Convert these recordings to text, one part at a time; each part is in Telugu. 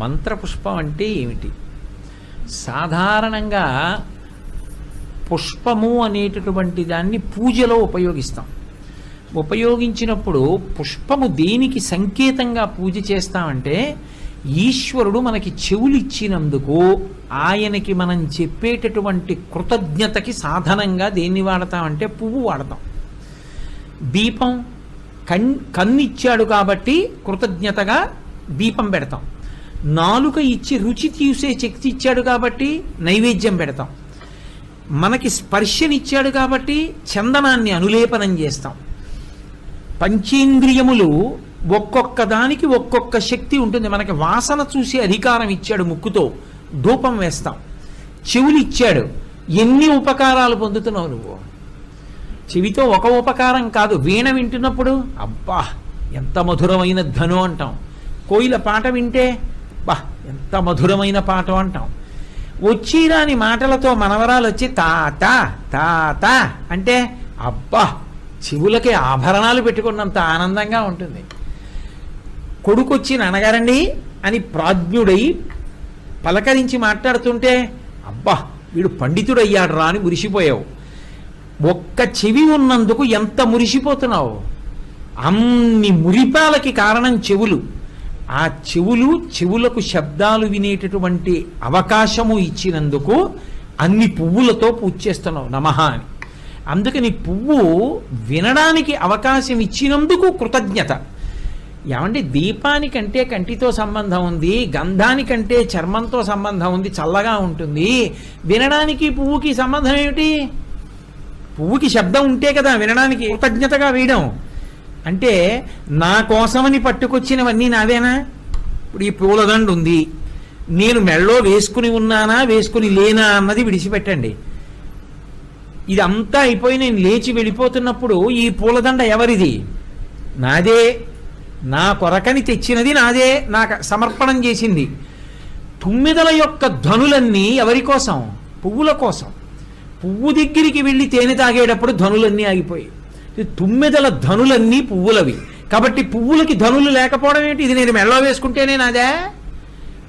మంత్రపుష్పం అంటే ఏమిటి? సాధారణంగా పుష్పము అనేటటువంటి దాన్ని పూజలో ఉపయోగిస్తాం. ఉపయోగించినప్పుడు పుష్పము దేనికి సంకేతంగా పూజ చేస్తామంటే, ఈశ్వరుడు మనకి చెవులు ఇచ్చినందుకు ఆయనకి మనం చెప్పేటటువంటి కృతజ్ఞతకి సాధనంగా దేన్ని వాడతామంటే పువ్వు వాడతాం. దీపం కన్నిచ్చాడు కాబట్టి కృతజ్ఞతగా దీపం పెడతాం. నాలుక ఇచ్చి రుచి చూసే శక్తి ఇచ్చాడు కాబట్టి నైవేద్యం పెడతాం. మనకి స్పర్శనిచ్చాడు కాబట్టి చందనాన్ని అనులేపనం చేస్తాం. పంచేంద్రియములు ఒక్కొక్క దానికి ఒక్కొక్క శక్తి ఉంటుంది. మనకి వాసన చూసే అధికారం ఇచ్చాడు, ముక్కుతో ధూపం వేస్తాం. చెవులు ఇచ్చాడు, ఎన్ని ఉపకారాలు పొందుతున్నావు నువ్వు. చెవితో ఒక ఉపకారం కాదు, వీణ వింటున్నప్పుడు అబ్బా ఎంత మధురమైన ధను అంటాం. కోయిల పాట వింటే బా ఎంత మధురమైన పాట అంటాం. వచ్చిరాని మాటలతో మనవరాలు వచ్చి తాత తాత అంటే అబ్బా చెవులకి ఆభరణాలు పెట్టుకున్నంత ఆనందంగా ఉంటుంది. కొడుకొచ్చి నాన్నగారండి అని ప్రాజ్ఞుడై పలకరించి మాట్లాడుతుంటే అబ్బా వీడు పండితుడయ్యాడు రా అని మురిసిపోయావు. ఒక్క చెవి ఉన్నందుకు ఎంత మురిసిపోతున్నావు. అన్ని మురిపాలకి కారణం చెవులు. ఆ చెవులకు శబ్దాలు వినేటటువంటి అవకాశము ఇచ్చినందుకు అన్ని పువ్వులతో పూజ చేస్తున్నావు నమః అని. అందుకని పువ్వు వినడానికి అవకాశం ఇచ్చినందుకు కృతజ్ఞత. ఏమంటే దీపానికంటే కంటితో సంబంధం ఉంది, గంధానికంటే చర్మంతో సంబంధం ఉంది, చల్లగా ఉంటుంది. వినడానికి పువ్వుకి సంబంధం ఏమిటి? పువ్వుకి శబ్దం ఉంటే కదా వినడానికి కృతజ్ఞతగా వేయడం. అంటే నా కోసమని పట్టుకొచ్చినవన్నీ నావేనా? ఇప్పుడు ఈ పూలదండ ఉంది, నేను మెళ్ళో వేసుకుని ఉన్నానా వేసుకుని లేనా అన్నది విడిచిపెట్టండి. ఇదంతా అయిపోయి నేను లేచి వెళ్ళిపోతున్నప్పుడు ఈ పూలదండ ఎవరిది? నాదే. నా కొరకని తెచ్చినది నాదే, నాకు సమర్పణం చేసింది. తుమ్మెదల యొక్క ధనులన్నీ ఎవరి కోసం? పువ్వుల కోసం. పువ్వు దగ్గరికి వెళ్ళి తేనె తాగేటప్పుడు ధనులన్నీ ఆగిపోయాయి. తుమ్మెదల ధనులన్నీ పువ్వులవి కాబట్టి పువ్వులకి ధనులు లేకపోవడం ఏంటి? ఇది నేను మెళ్ళో వేసుకుంటేనే నాదే.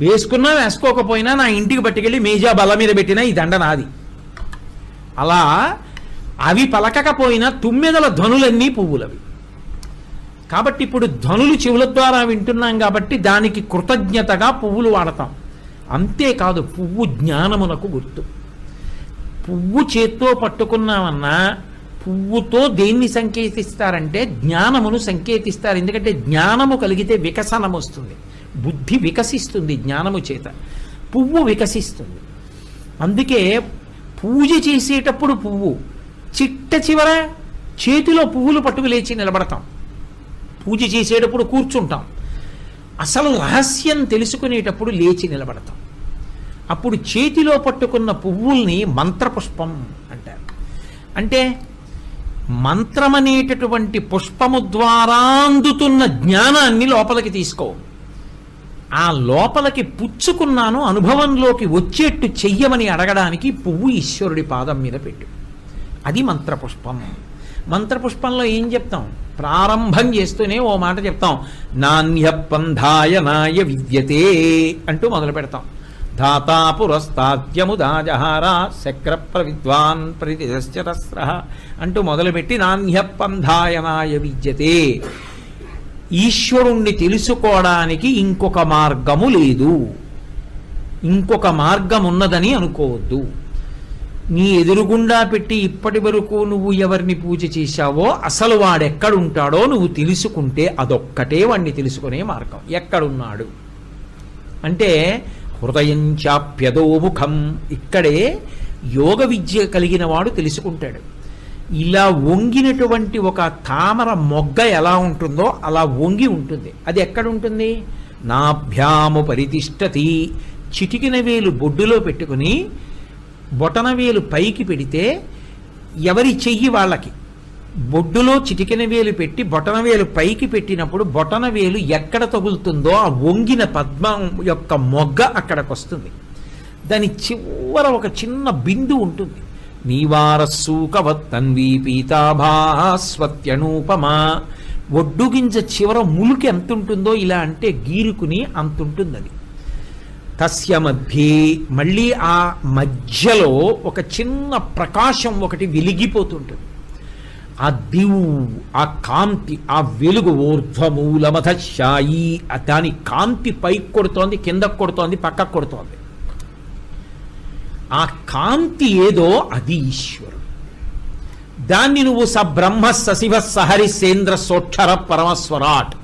వేసుకున్నా వేసుకోకపోయినా నా ఇంటికి పట్టుకెళ్ళి మేజా బల్ల మీద పెట్టినా ఈ దండ నాది. అలా అవి పలకకపోయినా తుమ్మెదల ధనులన్నీ పువ్వులవి. కాబట్టి ఇప్పుడు ధనులు చెవుల ద్వారా వింటున్నాం కాబట్టి దానికి కృతజ్ఞతగా పువ్వులు వాడతాం. అంతేకాదు పువ్వు జ్ఞానమునకు గుర్తు. పువ్వు చేత్తో పట్టుకున్నామన్నా పువ్వుతో దేన్ని సంకేతిస్తారంటే జ్ఞానమును సంకేతిస్తారు. ఎందుకంటే జ్ఞానము కలిగితే వికసనం వస్తుంది, బుద్ధి వికసిస్తుంది. జ్ఞానము చేత పువ్వు వికసిస్తుంది. అందుకే పూజ చేసేటప్పుడు పువ్వు చిట్ట చివర చేతిలో పువ్వులు పట్టుకు లేచి నిలబడతాం. పూజ చేసేటప్పుడు కూర్చుంటాం. అసలు రహస్యం తెలుసుకునేటప్పుడు లేచి నిలబడతాం. అప్పుడు చేతిలో పట్టుకున్న పువ్వుల్ని మంత్రపుష్పం అంటారు. అంటే మంత్రమనేటటువంటి పుష్పము ద్వారా అందుతున్న జ్ఞానాన్ని లోపలికి తీసుకో. ఆ లోపలికి పుచ్చుకున్నాను అనుభవంలోకి వచ్చేట్టు చెయ్యమని అడగడానికి పువ్వు ఈశ్వరుడి పాదం మీద పెట్టు. అది మంత్రపుష్పం. మంత్రపుష్పంలో ఏం చెప్తాం? ప్రారంభం చేస్తూనే ఓ మాట చెప్తాం, నాణ్యపంధాయనాయ విద్యతే అంటూ మొదలు పెడతాం. ధాతా పురస్తాద్యముదాజహార శక్ర ప్రవిద్వాన్ ప్రతిశ్చరస్ర అంటూ మొదలుపెట్టి నాణ్యపంధాయనాయ విద్యతే. ఈశ్వరుణ్ణి తెలుసుకోవడానికి ఇంకొక మార్గము లేదు, ఇంకొక మార్గం ఉన్నదని అనుకోవద్దు. నీ ఎదురుగుండా పెట్టి ఇప్పటి వరకు నువ్వు ఎవరిని పూజ చేశావో అసలు వాడెక్కడుంటాడో నువ్వు తెలుసుకుంటే అదొక్కటే వాడిని తెలుసుకునే మార్గం. ఎక్కడున్నాడు అంటే హృదయం చాప్యదోముఖం. ఇక్కడే యోగ విద్య కలిగిన వాడు తెలుసుకుంటాడు. ఇలా వంగినటువంటి ఒక తామర మొగ్గ ఎలా ఉంటుందో అలా వంగి ఉంటుంది. అది ఎక్కడ ఉంటుంది? నాభ్యాము పరితిష్టతి. చిటికిన వేలు బొడ్డులో పెట్టుకుని బొటన వేలు పైకి పెడితే ఎవరి చెయ్యి వాళ్ళకి. బొడ్డులో చిటికిన వేలు పెట్టి బొటన వేలు పైకి పెట్టినప్పుడు బొటన వేలు ఎక్కడ తగులుతుందో ఆ వంగిన పద్మం యొక్క మొగ్గ అక్కడికి వస్తుంది. దాని చివర ఒక చిన్న బిందు ఉంటుంది. నీవారస్సూకవత్తన్వీ పీతాభాస్వత్యనూపమా. ఒడ్డు గింజ చివర ములుకి ఎంత ఉంటుందో ఇలా అంటే గీరుకుని అంత ఉంటుంది. అది తస్య మధ్యే, మళ్ళీ ఆ మధ్యలో ఒక చిన్న ప్రకాశం ఒకటి వెలిగిపోతుంటుంది. ఆ దివు, ఆ కాంతి, ఆ వెలుగు ఊర్ధ్వమూలమధశాయి, దాని కాంతి పైకి కొడుతోంది, కిందకు కొడుతోంది, పక్కకు కొడుతోంది. ఆ కాంతి ఏదో అది ఈశ్వరుడు. దాన్ని నువ్వు సబ్రహ్మ సశివ సహరి సేంద్ర సోక్షర పరమస్వరాట్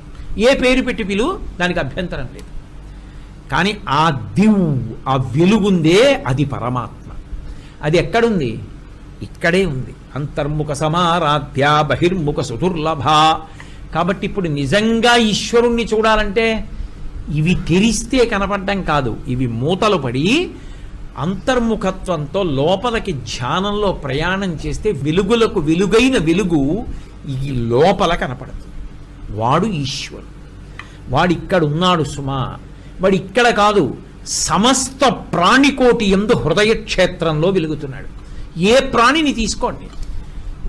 ఏ పేరు పెట్టి పిలువు, దానికి అభ్యంతరం లేదు. కానీ ఆ దివు, ఆ వెలుగుందే అది పరమాత్మ. అది ఎక్కడుంది? ఇక్కడే ఉంది. అంతర్ముఖ సమారాధ్య బహిర్ముఖ సుదుర్లభ. కాబట్టి ఇప్పుడు నిజంగా ఈశ్వరుణ్ణి చూడాలంటే ఇవి తెరిస్తే కనపడడం కాదు, ఇవి మూతలు పడి అంతర్ముఖత్వంతో లోపలికి ధ్యానంలో ప్రయాణం చేస్తే వెలుగులకు వెలుగైన వెలుగు ఈ లోపల కనపడుతుంది. వాడు ఈశ్వరుడు. వాడు ఇక్కడ ఉన్నాడు సుమా. వాడు ఇక్కడ కాదు, సమస్త ప్రాణికోటి యందు హృదయ క్షేత్రంలో వెలుగుతున్నాడు. ఏ ప్రాణిని తీసుకోండి,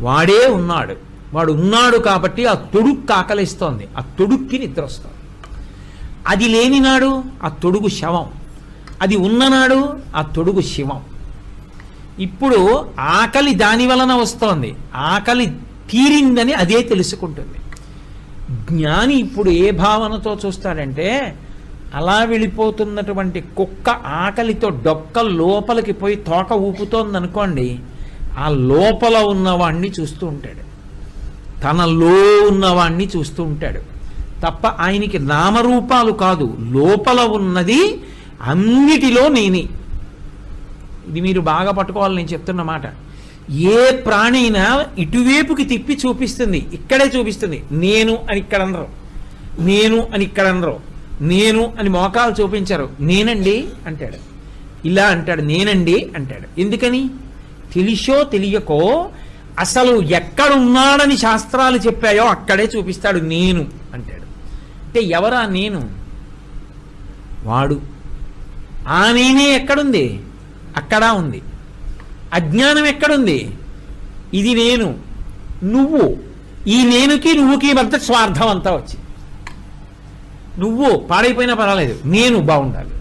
వాడే ఉన్నాడు. వాడు ఉన్నాడు కాబట్టి ఆ తొడుక్కు ఆకలిస్తోంది, ఆ తొడుక్కి నిద్ర వస్తుంది. అది లేనినాడు ఆ తొడుగు శవం, అది ఉన్ననాడు ఆ తొడుగు శివం. ఇప్పుడు ఆకలి దాని వలన వస్తోంది, ఆకలి తీరిందని అదే తెలుసుకుంటుంది. జ్ఞాని ఇప్పుడు ఏ భావనతో చూస్తాడంటే, అలా వెళ్ళిపోతున్నటువంటి కుక్క ఆకలితో డొక్క లోపలికి పోయి తోక ఊపుతోందనుకోండి, ఆ లోపల ఉన్నవాణ్ణి చూస్తూ ఉంటాడు, తనలో ఉన్నవాణ్ణి చూస్తూ ఉంటాడు తప్ప ఆయనకి నామరూపాలు కాదు, లోపల ఉన్నది అన్నిటిలో నేనే. ఇది మీరు బాగా పట్టుకోవాలి నేను చెప్తున్న మాట. ఏ ప్రాణైనా ఇటువైపుకి తిప్పి చూపిస్తుంది, ఇక్కడే చూపిస్తుంది. నేను అని ఇక్కడ అనరు, నేను అని ఇక్కడ అనరు, నేను అని మోకాలు చూపించరు. నేనండి అంటాడు, ఇలా అంటాడు, నేనండి అంటాడు. ఎందుకని? తెలిసో తెలియకో అసలు ఎక్కడున్నాడని శాస్త్రాలు చెప్పాయో అక్కడే చూపిస్తాడు. నేను అంటాడు. అంటే ఎవరా నేను? వాడు. ఆ నేనే ఎక్కడుంది? అక్కడా ఉంది. అజ్ఞానం ఎక్కడుంది? ఇది నేను, నువ్వు. ఈ నేనుకి నువ్వుకి మధ్య స్వార్థం అంతా వచ్చి, నువ్వు పాడైపోయినా పర్వాలేదు, నేను బాగుండాలి.